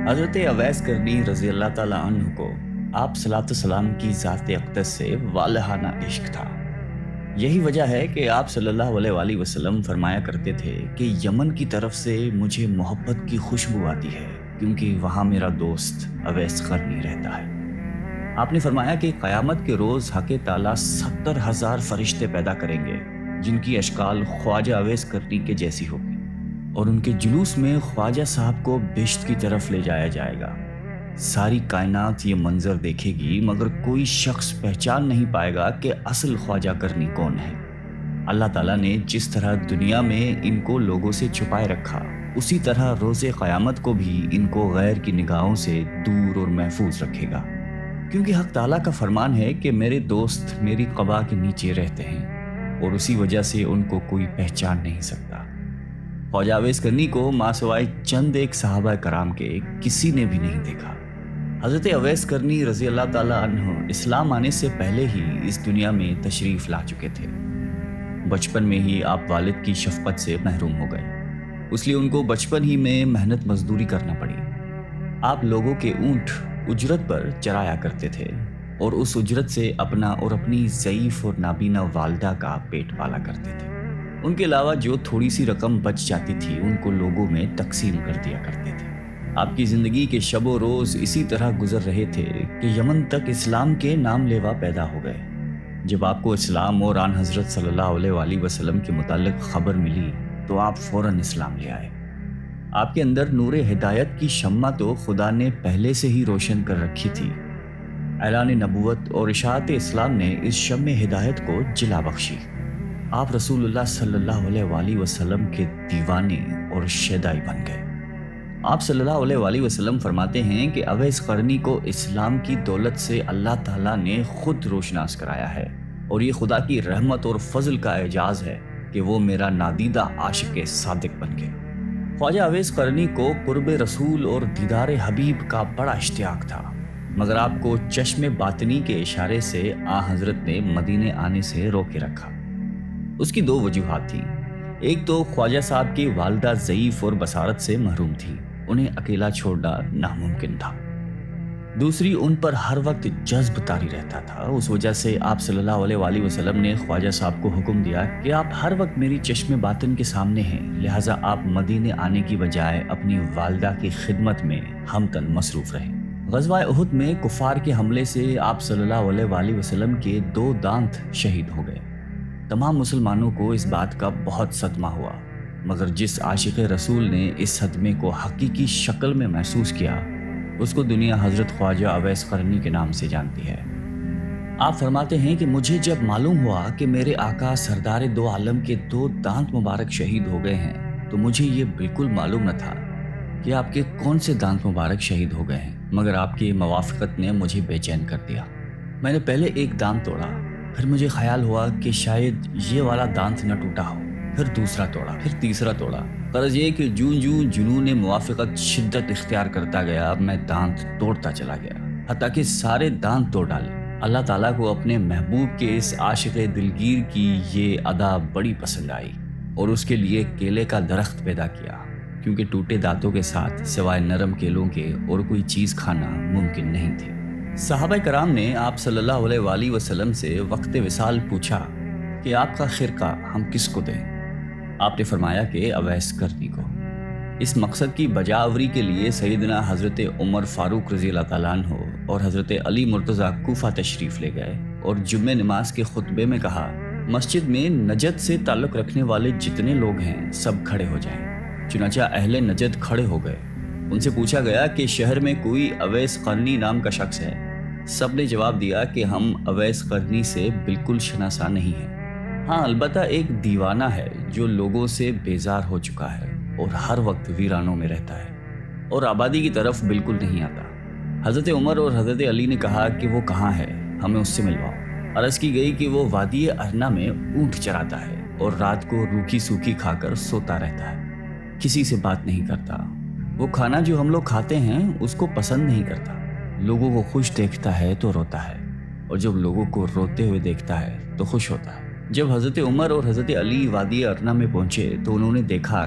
حضرت اویس کرنی رضی اللہ تعالیٰ عنہ کو آپ صلاۃ السلام کی ذات اقدس سے والہانہ عشق تھا۔ یہی وجہ ہے کہ آپ صلی اللہ علیہ وآلہ وسلم فرمایا کرتے تھے کہ یمن کی طرف سے مجھے محبت کی خوشبو آتی ہے کیونکہ وہاں میرا دوست اویس قرنی رہتا ہے۔ آپ نے فرمایا کہ قیامت کے روز حق تعالیٰ 70,000 فرشتے پیدا کریں گے جن کی اشکال خواجہ اویس کرنی کے جیسی ہوگی، اور ان کے جلوس میں خواجہ صاحب کو بہشت کی طرف لے جایا جائے گا۔ ساری کائنات یہ منظر دیکھے گی مگر کوئی شخص پہچان نہیں پائے گا کہ اصل خواجہ کرنی کون ہے۔ اللہ تعالیٰ نے جس طرح دنیا میں ان کو لوگوں سے چھپائے رکھا، اسی طرح روز قیامت کو بھی ان کو غیر کی نگاہوں سے دور اور محفوظ رکھے گا، کیونکہ حق تعالیٰ کا فرمان ہے کہ میرے دوست میری قبا کے نیچے رہتے ہیں اور اسی وجہ سے ان کو کوئی پہچان نہیں سکتا۔ خواجہ اویس کرنی کو ماں سوائے چند ایک صحابہ کرام کے کسی نے بھی نہیں دیکھا۔ حضرت اویس کرنی رضی اللہ تعالیٰ عنہ اسلام آنے سے پہلے ہی اس دنیا میں تشریف لا چکے تھے۔ بچپن میں ہی آپ والد کی شفقت سے محروم ہو گئے، اس لیے ان کو بچپن ہی میں محنت مزدوری کرنا پڑی۔ آپ لوگوں کے اونٹ اجرت پر چرایا کرتے تھے اور اس اجرت سے اپنا اور اپنی ضعیف اور نابینا والدہ کا پیٹ پالا کرتے تھے۔ ان کے علاوہ جو تھوڑی سی رقم بچ جاتی تھی ان کو لوگوں میں تقسیم کر دیا کرتے تھے۔ آپ کی زندگی کے شب و روز اسی طرح گزر رہے تھے کہ یمن تک اسلام کے نام لیوا پیدا ہو گئے۔ جب آپ کو اسلام اور آن حضرت صلی اللہ علیہ وآلہ وسلم کے متعلق خبر ملی تو آپ فوراً اسلام لے آئے۔ آپ کے اندر نور ہدایت کی شمع تو خدا نے پہلے سے ہی روشن کر رکھی تھی۔ اعلان نبوت اور اشاعت اسلام نے اس شمع ہدایت کو جلا بخشی۔ آپ رسول اللہ صلی اللہ علیہ وآلہ وسلم کے دیوانے اور شیدائی بن گئے۔ آپ صلی اللہ علیہ وآلہ وسلم فرماتے ہیں کہ اویس قرنی کو اسلام کی دولت سے اللہ تعالیٰ نے خود روشناس کرایا ہے، اور یہ خدا کی رحمت اور فضل کا اعجاز ہے کہ وہ میرا نادیدہ عاشق صادق بن گئے۔ خواجہ اویس قرنی کو قرب رسول اور دیدار حبیب کا بڑا اشتیاق تھا، مگر آپ کو چشم باطنی کے اشارے سے آن حضرت نے مدینے آنے سے روکے رکھا۔ اس کی دو وجوہات تھیں۔ ایک تو خواجہ صاحب کی والدہ ضعیف اور بصارت سے محروم تھی، انہیں اکیلا چھوڑنا ناممکن تھا۔ دوسری، ان پر ہر وقت جذب طاری رہتا تھا، اس وجہ سے آپ صلی اللہ علیہ وآلہ وسلم نے خواجہ صاحب کو حکم دیا کہ آپ ہر وقت میری چشم باطن کے سامنے ہیں، لہٰذا آپ مدینے آنے کی بجائے اپنی والدہ کی خدمت میں ہمتن مصروف رہیں۔ غزوہ احد میں کفار کے حملے سے آپ صلی اللہ علیہ وآلہ وسلم کے 2 دانت شہید ہو گئے۔ تمام مسلمانوں کو اس بات کا بہت صدمہ ہوا، مگر جس عاشق رسول نے اس صدمے کو حقیقی شکل میں محسوس کیا، اس کو دنیا حضرت خواجہ اویس قرنی کے نام سے جانتی ہے۔ آپ فرماتے ہیں کہ مجھے جب معلوم ہوا کہ میرے آقا سردار دو عالم کے 2 دانت مبارک شہید ہو گئے ہیں تو مجھے یہ بالکل معلوم نہ تھا کہ آپ کے کون سے دانت مبارک شہید ہو گئے ہیں، مگر آپ کی موافقت نے مجھے بے چین کر دیا۔ میں نے پہلے ایک دانت توڑا، پھر مجھے خیال ہوا کہ شاید یہ والا دانت نہ ٹوٹا ہو، پھر دوسرا توڑا، پھر تیسرا توڑا۔ غرض یہ کہ جوں جوں جنون موافقت شدت اختیار کرتا گیا، میں دانت توڑتا چلا گیا، حتیٰ کہ سارے دانت توڑ ڈالے۔ اللہ تعالیٰ کو اپنے محبوب کے اس عاشق دلگیر کی یہ ادا بڑی پسند آئی اور اس کے لیے کیلے کا درخت پیدا کیا، کیونکہ ٹوٹے دانتوں کے ساتھ سوائے نرم کیلوں کے اور کوئی چیز کھانا ممکن نہیں تھی۔ صحابہ کرام نے آپ صلی اللہ علیہ وآلہ وسلم سے وقت وصال پوچھا کہ آپ کا خرقہ ہم کس کو دیں؟ آپ نے فرمایا کہ اویس قرنی کو۔ اس مقصد کی بجاوری کے لیے سیدنا حضرت عمر فاروق رضی اللہ تعالیٰ عنہ اور حضرت علی مرتضیٰ کوفہ تشریف لے گئے اور جمعہ نماز کے خطبے میں کہا، مسجد میں نجد سے تعلق رکھنے والے جتنے لوگ ہیں سب کھڑے ہو جائیں۔ چنانچہ اہل نجد کھڑے ہو گئے۔ ان سے پوچھا گیا کہ شہر میں کوئی اویس قرنی نام کا شخص ہے؟ سب نے جواب دیا کہ ہم اویس قرنی سے بالکل شناسا نہیں ہیں۔ ہاں، البتہ ایک دیوانہ ہے جو لوگوں سے بیزار ہو چکا ہے اور ہر وقت ویرانوں میں رہتا ہے اور آبادی کی طرف بالکل نہیں آتا۔ حضرت عمر اور حضرت علی نے کہا کہ وہ کہاں ہے، ہمیں اس سے ملواؤ۔ عرض کی گئی کہ وہ وادی ارنا میں اونٹ چراتا ہے اور رات کو روکھی سوکھی کھا کر سوتا رہتا ہے، کسی سے بات نہیں کرتا۔ وہ کھانا جو ہم لوگ کھاتے ہیں اس کو پسند نہیں کرتا، لوگوں کو خوش دیکھتا ہے تو روتا ہے، اور جب لوگوں کو روتے ہوئے دیکھتا ہے تو خوش ہوتا ہے۔ جب حضرت عمر اور حضرت علی وادی ارنا میں پہنچے تو انہوں نے دیکھا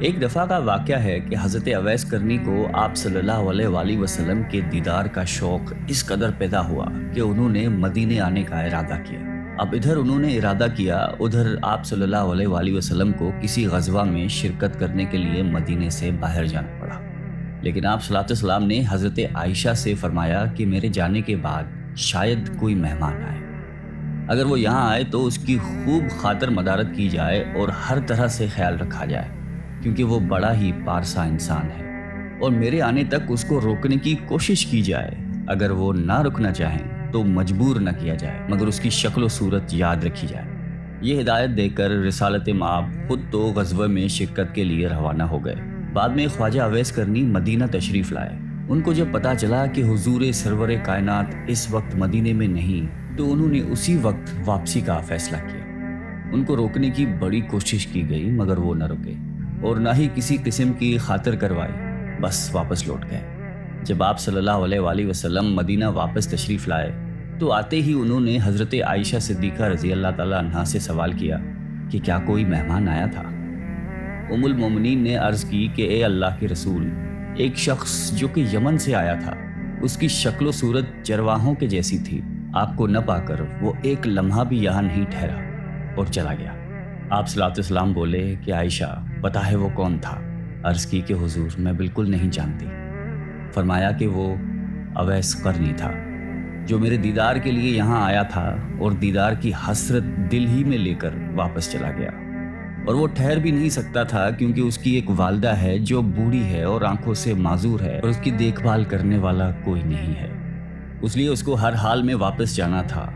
ایک دفعہ کا واقعہ ہے کہ حضرت اویس کرنی کو آپ صلی اللہ علیہ وآلہ وسلم کے دیدار کا شوق اس قدر پیدا ہوا کہ انہوں نے مدینے آنے کا ارادہ کیا۔ اب ادھر انہوں نے ارادہ کیا، ادھر آپ صلی اللہ علیہ وآلہ وسلم کو کسی غزوہ میں شرکت کرنے کے لیے مدینے سے باہر جانا پڑا۔ لیکن آپ صلی اللہ علیہ وسلم نے حضرت عائشہ سے فرمایا کہ میرے جانے کے بعد شاید کوئی مہمان آئے، اگر وہ یہاں آئے تو اس کی خوب خاطر مدارت کی جائے اور ہر طرح سے خیال رکھا جائے، کیونکہ وہ بڑا ہی پارسا انسان ہے، اور میرے آنے تک اس کو روکنے کی کوشش کی جائے۔ اگر وہ نہ رکنا چاہیں تو مجبور نہ کیا جائے، مگر اس کی شکل و صورت یاد رکھی جائے۔ یہ ہدایت دے کر رسالت مآب خود تو غزوہ میں شرکت کے لیے روانہ ہو گئے۔ بعد میں خواجہ اویس کرنی مدینہ تشریف لائے۔ ان کو جب پتا چلا کہ حضور سرور کائنات اس وقت مدینے میں نہیں، تو انہوں نے اسی وقت واپسی کا فیصلہ کیا۔ ان کو روکنے کی بڑی کوشش کی گئی، مگر وہ نہ رکے اور نہ ہی کسی قسم کی خاطر کروائی، بس واپس لوٹ گئے۔ جب آپ صلی اللہ علیہ وآلہ وسلم مدینہ واپس تشریف لائے تو آتے ہی انہوں نے حضرت عائشہ صدیقہ رضی اللہ تعالیٰ عنہا سے سوال کیا کہ کیا کوئی مہمان آیا تھا؟ ام المومنین نے عرض کی کہ اے اللہ کے رسول، ایک شخص جو کہ یمن سے آیا تھا، اس کی شکل و صورت چرواہوں کے جیسی تھی، آپ کو نہ پا کر وہ ایک لمحہ بھی یہاں نہیں ٹھہرا اور چلا گیا۔ آپ صلی اللہ علیہ وسلم بولے کہ عائشہ پتہ ہے وہ کون تھا؟ عرض کی کہ حضور میں بالکل نہیں جانتی۔ فرمایا کہ وہ اویس قرنی تھا، جو میرے دیدار کے لیے یہاں آیا تھا اور دیدار کی حسرت دل ہی میں لے کر واپس چلا گیا، اور وہ ٹھہر بھی نہیں سکتا تھا کیونکہ اس کی ایک والدہ ہے جو بوڑھی ہے اور آنکھوں سے معذور ہے، اور اس کی دیکھ بھال کرنے والا کوئی نہیں ہے، اس لیے اس کو ہر حال میں واپس جانا تھا۔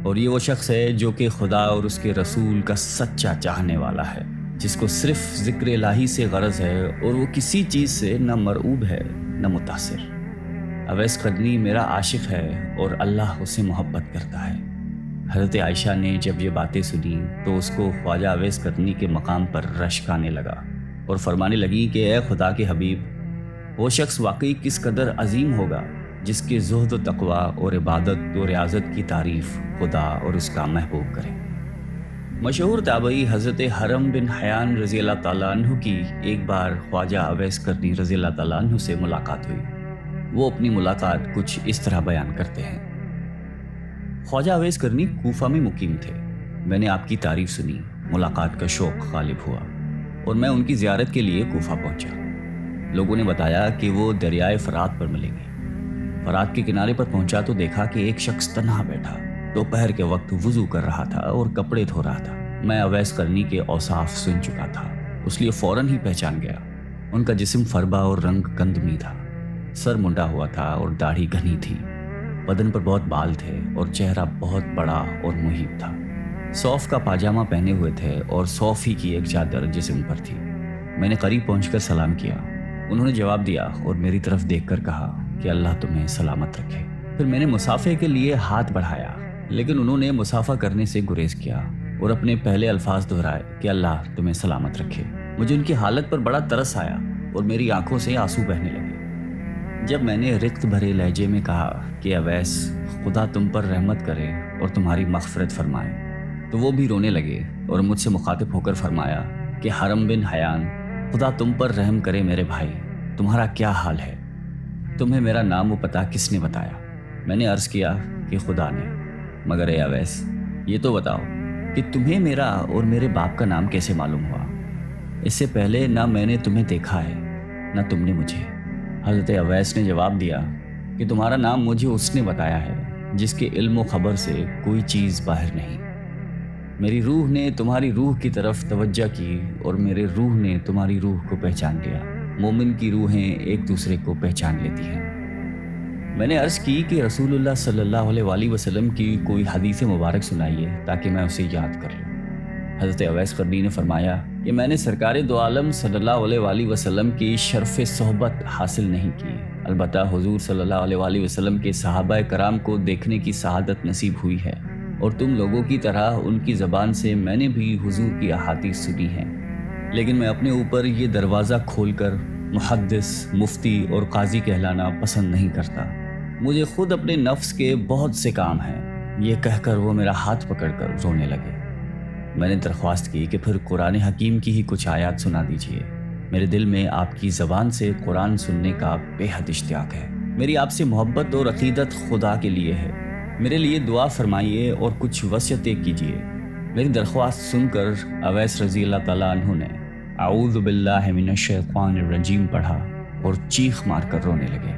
اور یہ وہ شخص ہے جو کہ خدا اور اس کے رسول کا سچا چاہنے والا ہے، جس کو صرف ذکر الہی سے غرض ہے اور وہ کسی چیز سے نہ مرعوب ہے نہ متاثر۔ اویس قرنی میرا عاشق ہے اور اللہ اسے محبت کرتا ہے۔ حضرت عائشہ نے جب یہ باتیں سنی تو اس کو خواجہ اویس قرنی کے مقام پر رشک آنے لگا اور فرمانے لگی کہ اے خدا کے حبیب، وہ شخص واقعی کس قدر عظیم ہوگا جس کے زہد و تقوی اور عبادت و ریاضت کی تعریف خدا اور اس کا محبوب کرے۔ مشہور تابعی حضرت حرم بن حیان رضی اللہ تعالیٰ عنہ کی ایک بار خواجہ اویس قرنی رضی اللہ تعالیٰ عنہ سے ملاقات ہوئی۔ وہ اپنی ملاقات کچھ اس طرح بیان کرتے ہیں۔ خواجہ اویس کرنی کوفہ میں مقیم تھے۔ میں نے آپ کی تعریف سنی، ملاقات کا شوق غالب ہوا اور میں ان کی زیارت کے لیے کوفہ پہنچا۔ لوگوں نے بتایا کہ وہ دریائے فرات پر ملیں گے۔ فرات کے کنارے پر پہنچا تو دیکھا کہ ایک شخص تنہا بیٹھا دوپہر کے وقت وضو کر رہا تھا اور کپڑے دھو رہا تھا۔ میں اویس کرنی کے اوصاف سن چکا تھا، اس لیے فوراً ہی پہچان گیا۔ ان کا جسم فربا اور رنگ گندمی تھا، سر منڈا ہوا تھا اور داڑھی گھنی تھی، بدن پر بہت بال تھے اور چہرہ بہت بڑا اور محیب تھا۔ صوف کا پاجامہ پہنے ہوئے تھے اور صوف ہی کی ایک چادر جسم پر تھی۔ میں نے قریب پہنچ کر سلام کیا۔ انہوں نے جواب دیا اور میری طرف دیکھ کر کہا کہ اللہ تمہیں سلامت رکھے۔ پھر میں نے مصافحے کے لیے ہاتھ بڑھایا، لیکن انہوں نے مصافحہ کرنے سے گریز کیا اور اپنے پہلے الفاظ دہرائے کہ اللہ تمہیں سلامت رکھے۔ مجھے ان کی حالت پر بڑا ترس آیا اور میری آنکھوں سے آنسو بہنے لگے۔ جب میں نے رقت بھرے لہجے میں کہا کہ اویس، خدا تم پر رحمت کرے اور تمہاری مغفرت فرمائے، تو وہ بھی رونے لگے اور مجھ سے مخاطب ہو کر فرمایا کہ حرم بن حیان، خدا تم پر رحم کرے میرے بھائی، تمہارا کیا حال ہے؟ تمہیں میرا نام و پتہ کس نے بتایا؟ میں نے عرض کیا کہ خدا نے۔ مگر اے اویس، یہ تو بتاؤ کہ تمہیں میرا اور میرے باپ کا نام کیسے معلوم ہوا؟ اس سے پہلے نہ میں نے تمہیں دیکھا ہے نہ تم نے مجھے۔ حضرت اویس نے جواب دیا کہ تمہارا نام مجھے اس نے بتایا ہے جس کے علم و خبر سے کوئی چیز باہر نہیں۔ میری روح نے تمہاری روح کی طرف توجہ کی اور میرے روح نے تمہاری روح کو پہچان لیا۔ مومن کی روحیں ایک دوسرے کو پہچان لیتی ہیں۔ میں نے عرض کی کہ رسول اللہ صلی اللہ علیہ وآلہ وسلم کی کوئی حدیث مبارک سنائیے تاکہ میں اسے یاد کر لوں۔ حضرت اویس قرنی نے فرمایا کہ میں نے سرکار دو عالم صلی اللہ علیہ وآلہ وسلم کی شرف صحبت حاصل نہیں کی، البتہ حضور صلی اللہ علیہ وآلہ وسلم کے صحابہ کرام کو دیکھنے کی سعادت نصیب ہوئی ہے، اور تم لوگوں کی طرح ان کی زبان سے میں نے بھی حضور کی احادیث سنی ہیں، لیکن میں اپنے اوپر یہ دروازہ کھول کر محدث، مفتی اور قاضی کہلانا پسند نہیں کرتا۔ مجھے خود اپنے نفس کے بہت سے کام ہیں۔ یہ کہہ کر وہ میرا ہاتھ پکڑ کر رونے لگے۔ میں نے درخواست کی کہ پھر قرآن حکیم کی ہی کچھ آیات سنا دیجیے۔ میرے دل میں آپ کی زبان سے قرآن سننے کا بے حد اشتیاق ہے۔ میری آپ سے محبت اور عقیدت خدا کے لیے ہے۔ میرے لیے دعا فرمائیے اور کچھ وصیتیں کیجیے۔ میری درخواست سن کر اویس رضی اللہ تعالیٰ عنہ نے اعوذ باللہ من الشیطان الرجیم پڑھا اور چیخ مار کر رونے لگے۔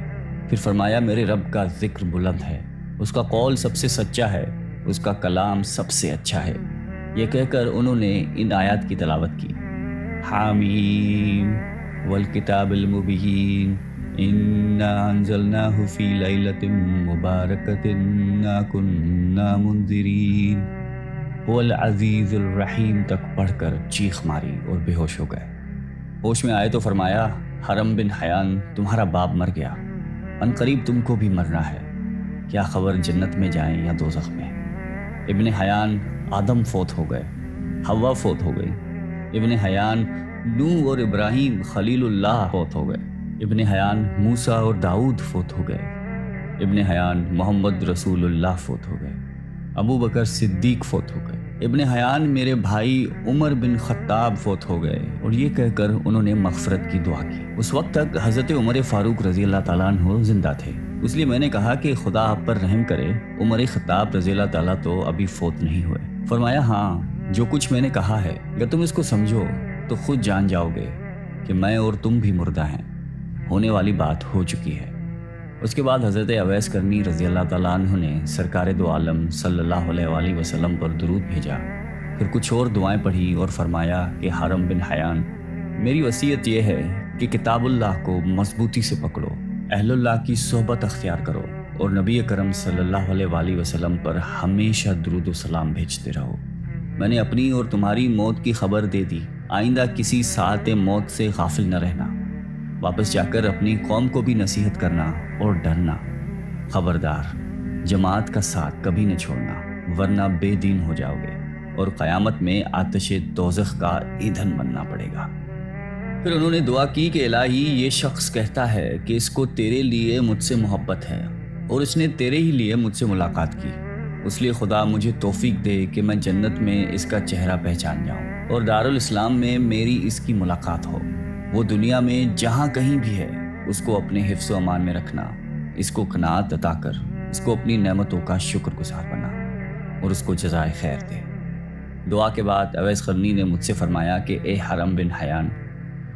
پھر فرمایا میرے رب کا ذکر بلند ہے، اس کا قول سب سے سچا ہے، اس کا کلام سب سے اچھا ہے۔ یہ کہہ کر انہوں نے ان آیات کی تلاوت کی۔ حامیم والکتاب المبین انا انزلناہ فی لیلۃ مبارکۃ انا کنا منذرین هو العزیز الرحیم تک پڑھ کر چیخ ماری اور بے ہوش ہو گئے۔ ہوش میں آئے تو فرمایا حرم بن حیان تمہارا باپ مر گیا، ان قریب تم کو بھی مرنا ہے، کیا خبر جنت میں جائیں یا دوزخ میں۔ ابن حیان آدم فوت ہو گئے، حوا فوت ہو گئی۔ ابن حیان نوح اور ابراہیم خلیل اللہ فوت ہو گئے۔ ابن حیان موسیٰ اور داؤد فوت ہو گئے۔ ابن حیان محمد رسول اللہ فوت ہو گئے۔ ابو بکر صدیق فوت ہو گئے۔ ابن حیان میرے بھائی عمر بن خطاب فوت ہو گئے۔ اور یہ کہہ کر انہوں نے مغفرت کی دعا کی۔ اس وقت تک حضرت عمر فاروق رضی اللہ تعالیٰ عنہ زندہ تھے، اس لیے میں نے کہا کہ خدا آپ پر رحم کرے، عمر خطاب رضی اللہ تعالیٰ تو ابھی فوت نہیں ہوئے۔ فرمایا ہاں، جو کچھ میں نے کہا ہے اگر تم اس کو سمجھو تو خود جان جاؤ گے کہ میں اور تم بھی مردہ ہیں، ہونے والی بات ہو چکی ہے۔ اس کے بعد حضرت اویس کرنی رضی اللہ تعالیٰ عنہ نے سرکار دو عالم صلی اللہ علیہ وآلہ وسلم پر درود بھیجا، پھر کچھ اور دعائیں پڑھی اور فرمایا کہ حرم بن حیان، میری وصیت یہ ہے کہ کتاب اللہ کو مضبوطی سے پکڑو، اہل اللہ کی صحبت اختیار کرو اور نبی کرم صلی اللہ علیہ وآلہ وسلم پر ہمیشہ درود و سلام بھیجتے رہو۔ میں نے اپنی اور تمہاری موت کی خبر دے دی، آئندہ کسی ساعت موت سے غافل نہ رہنا، واپس جا کر اپنی قوم کو بھی نصیحت کرنا اور ڈرنا۔ خبردار، جماعت کا ساتھ کبھی نہ چھوڑنا ورنہ بے دین ہو جاؤ گے اور قیامت میں آتش دوزخ کا ایندھن بننا پڑے گا۔ پھر انہوں نے دعا کی کہ الہی، یہ شخص کہتا ہے کہ اس کو تیرے لیے مجھ سے محبت ہے اور اس نے تیرے ہی لیے مجھ سے ملاقات کی، اس لیے خدا مجھے توفیق دے کہ میں جنت میں اس کا چہرہ پہچان جاؤں اور دارالاسلام میں میری اس کی ملاقات ہو۔ وہ دنیا میں جہاں کہیں بھی ہے اس کو اپنے حفظ و امان میں رکھنا، اس کو قناعت عطا کر اس کو اپنی نعمتوں کا شکر گزار بنا اور اس کو جزائے خیر دے۔ دعا کے بعد اویس قرنی نے مجھ سے فرمایا کہ اے حرم بن حیان،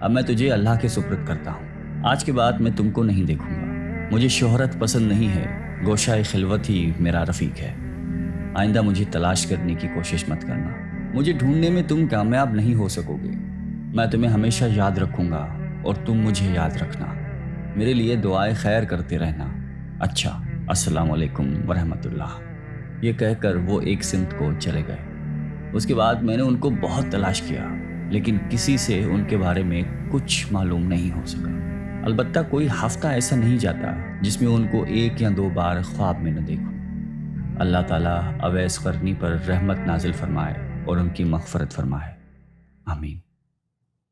اب میں تجھے اللہ کے سپرد کرتا ہوں، آج کے بعد میں تم کو نہیں دیکھوں گا، مجھے شہرت پسند نہیں ہے، گوشہ خلوت ہی میرا رفیق ہے، آئندہ مجھے تلاش کرنے کی کوشش مت کرنا، مجھے ڈھونڈنے میں تم کامیاب نہیں ہو سکو گے، میں تمہیں ہمیشہ یاد رکھوں گا اور تم مجھے یاد رکھنا، میرے لیے دعائے خیر کرتے رہنا۔ اچھا، السلام علیکم ورحمۃ اللہ۔ یہ کہہ کر وہ ایک سمت کو چلے گئے۔ اس کے بعد میں نے ان کو بہت تلاش کیا لیکن کسی سے ان کے بارے میں کچھ معلوم نہیں ہو سکا، البتہ کوئی ہفتہ ایسا نہیں جاتا جس میں ان کو ایک یا دو بار خواب میں نہ دیکھوں۔ اللہ تعالیٰ اویس قرنی پر رحمت نازل فرمائے اور ان کی مغفرت فرمائے، آمین۔